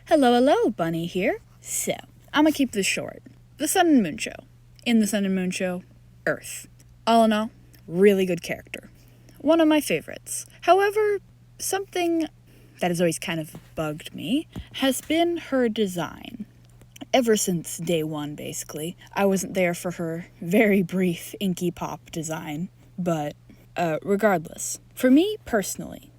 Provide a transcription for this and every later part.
Hello, Bunny here. So, I'm gonna keep this short. The Sun and Moon Show. In the Sun and Moon Show, Earth. All in all, really good character. One of my favorites. However, something that has always kind of bugged me has been her design. Ever since day one, basically. I wasn't there for her very brief Inky Pop design, but regardless. For me, personally,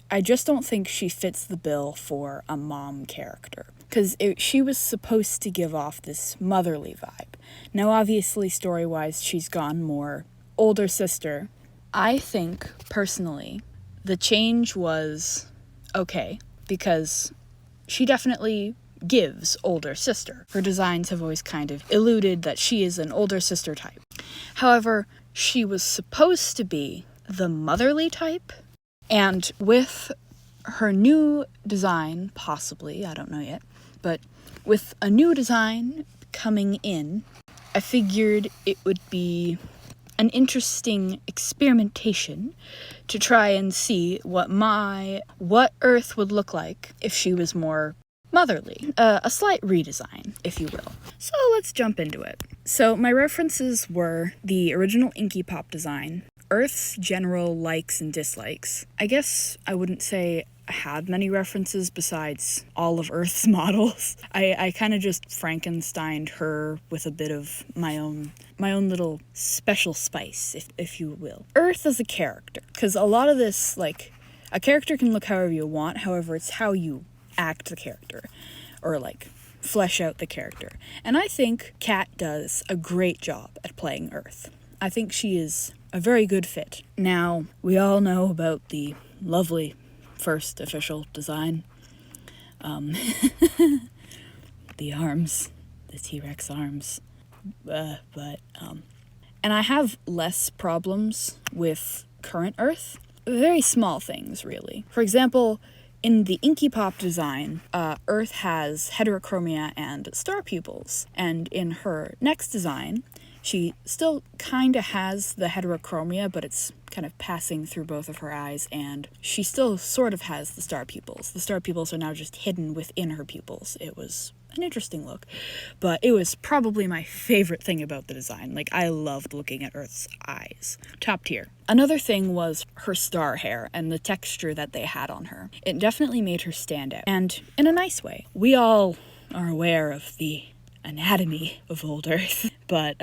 I just don't think she fits the bill for a mom character. Because she was supposed to give off this motherly vibe. Now, obviously, story-wise, she's gone more older sister. I think, personally, the change was okay. Because she definitely gives older sister. Her designs have always kind of eluded that she is an older sister type. However, she was supposed to be the motherly type. And with her new design, possibly, I don't know yet, but with a new design coming in, I figured it would be an interesting experimentation to try and see what Earth would look like if she was more motherly. A slight redesign, if you will. So let's jump into it. So my references were the original Inky Pop design, Earth's general likes and dislikes. I guess I wouldn't say I had many references besides all of Earth's models. I kind of just Frankensteined her with a bit of my own little special spice, if you will. Earth as a character, because a lot of this, like, a character can look however you want, however, it's how you act the character, or, like, flesh out the character. And I think Kat does a great job at playing Earth. I think she is a very good fit. Now, we all know about the lovely first official design. The arms, the T-Rex arms. And I have less problems with current Earth. Very small things, really. For example, in the Inky Pop design, Earth has heterochromia and star pupils. And in her next design, she still kind of has the heterochromia, but it's kind of passing through both of her eyes, and she still sort of has the star pupils. The star pupils are now just hidden within her pupils. It was an interesting look, but it was probably my favorite thing about the design. Like, I loved looking at Earth's eyes. Top tier. Another thing was her star hair and the texture that they had on her. It definitely made her stand out, and in a nice way. We all are aware of the anatomy of old Earth, but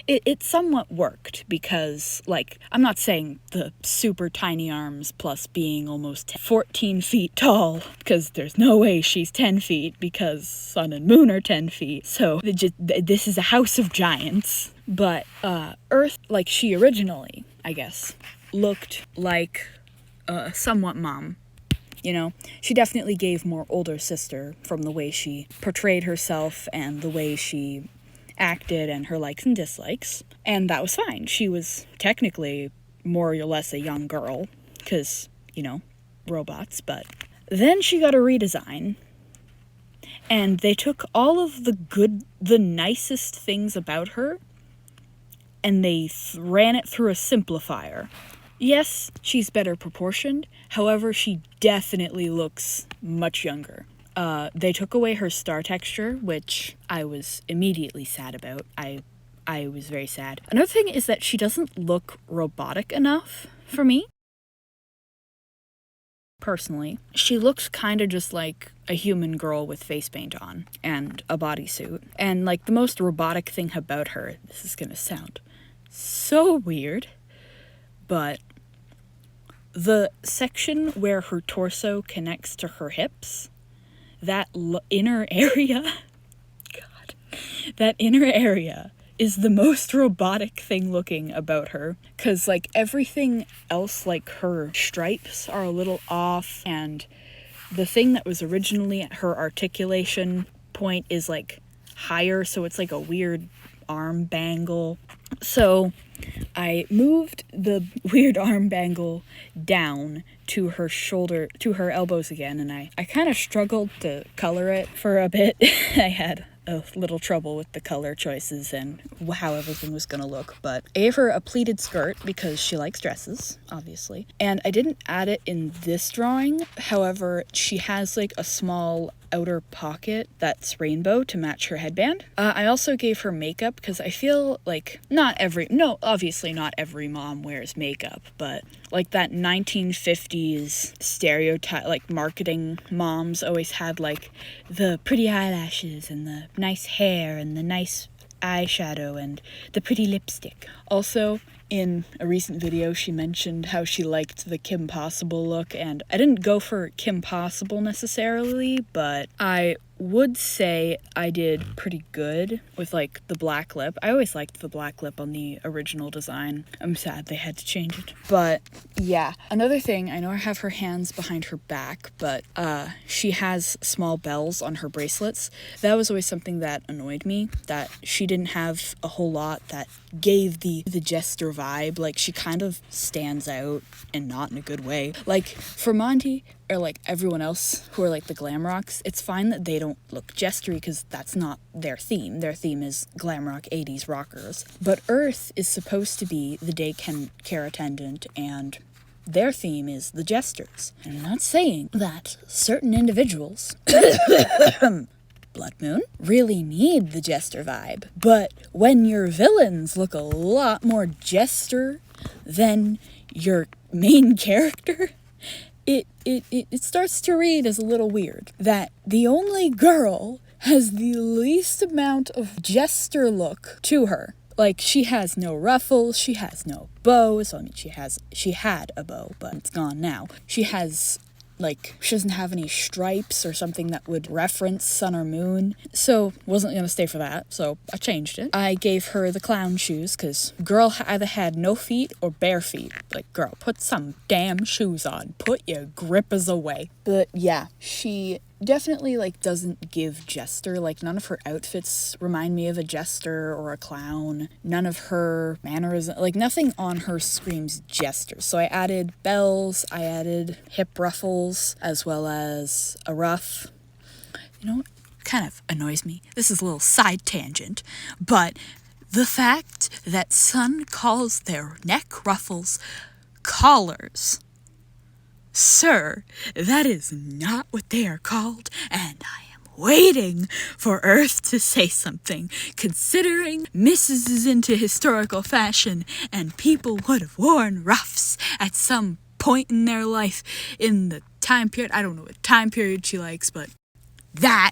it somewhat worked because, like, I'm not saying the super tiny arms plus being almost 14 feet tall, because there's no way she's 10 feet because Sun and Moon are 10 feet, so this is a house of giants. But Earth, like she originally, I guess, looked like somewhat mom. You know, she definitely gave more older sister from the way she portrayed herself and the way she acted and her likes and dislikes. And that was fine. She was technically more or less a young girl because, you know, robots. But then she got a redesign and they took all of the nicest things about her and they ran it through a simplifier. Yes, she's better proportioned, however, she definitely looks much younger. They took away her star texture, which I was immediately sad about. I was very sad. Another thing is that she doesn't look robotic enough for me. Personally, she looks kind of just like a human girl with face paint on and a bodysuit. And, like, the most robotic thing about her, this is gonna sound so weird, but the section where her torso connects to her hips, that inner area is the most robotic thing looking about her. Because, like, everything else, like her stripes are a little off, and the thing that was originally at her articulation point is, like, higher, so it's like a weird arm bangle. So I moved the weird arm bangle down to her shoulder, to her elbows again, and I kind of struggled to color it for a bit. I had a little trouble with the color choices and how everything was gonna look, but I gave her a pleated skirt because she likes dresses, obviously, and I didn't add it in this drawing. However, she has like a small outer pocket that's rainbow to match her headband. I also gave her makeup because I feel like obviously not every mom wears makeup, but like that 1950s stereotype, like marketing moms always had like the pretty eyelashes and the nice hair and the nice eyeshadow and the pretty lipstick. Also, in a recent video, she mentioned how she liked the Kim Possible look, and I didn't go for Kim Possible necessarily, but I would say I did pretty good with like the black lip. I always liked the black lip on the original design. I'm sad they had to change it. But yeah, another thing, I know I have her hands behind her back, but she has small bells on her bracelets. That was always something that annoyed me, that she didn't have a whole lot that gave the jester vibe. Like, she kind of stands out and not in a good way. Like, for Monty, or like everyone else who are like the glam rocks, it's fine that they don't look jestery because that's not their theme. Their theme is glam rock 80s rockers. But Earth is supposed to be the daycare attendant, and their theme is the jesters. And I'm not saying that certain individuals Blood Moon really need the jester vibe, but when your villains look a lot more jester than your main character, it starts to read as a little weird. That the only girl has the least amount of jester look to her. Like, she has no ruffles, she has no bow, so I mean, she had a bow, but it's gone now. She doesn't have any stripes or something that would reference sun or moon, so wasn't gonna stay for that, so I changed it. I gave her the clown shoes, because girl either had no feet or bare feet. Like, girl, put some damn shoes on. Put your grippers away. But yeah, she definitely, like, doesn't give jester. Like, none of her outfits remind me of a jester or a clown. None of her mannerisms, like, nothing on her screams jester. So I added bells, I added hip ruffles, as well as a ruff. You know what kind of annoys me? This is a little side tangent, but the fact that Sun calls their neck ruffles collars. Sir, that is not what they are called, and I am waiting for Earth to say something, considering Mrs. is into historical fashion, and people would have worn ruffs at some point in their life in the time period. I don't know what time period she likes, but that,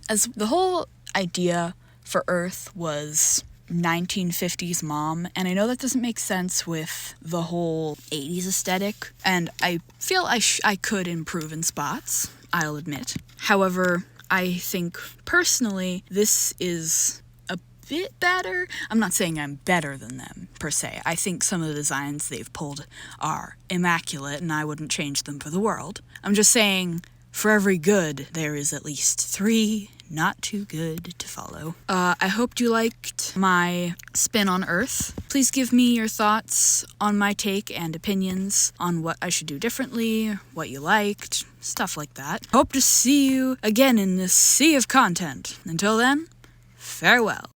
as the whole idea for Earth was 1950s mom, and I know that doesn't make sense with the whole 80s aesthetic, and I feel I could improve in spots, I'll admit. However, I think personally this is a bit better. I'm not saying I'm better than them per se. I think some of the designs they've pulled are immaculate and I wouldn't change them for the world. I'm just saying, for every good, there is at least 3 not too good to follow. I hope you liked my spin on Earth. Please give me your thoughts on my take and opinions on what I should do differently, what you liked, stuff like that. Hope to see you again in this sea of content. Until then, farewell.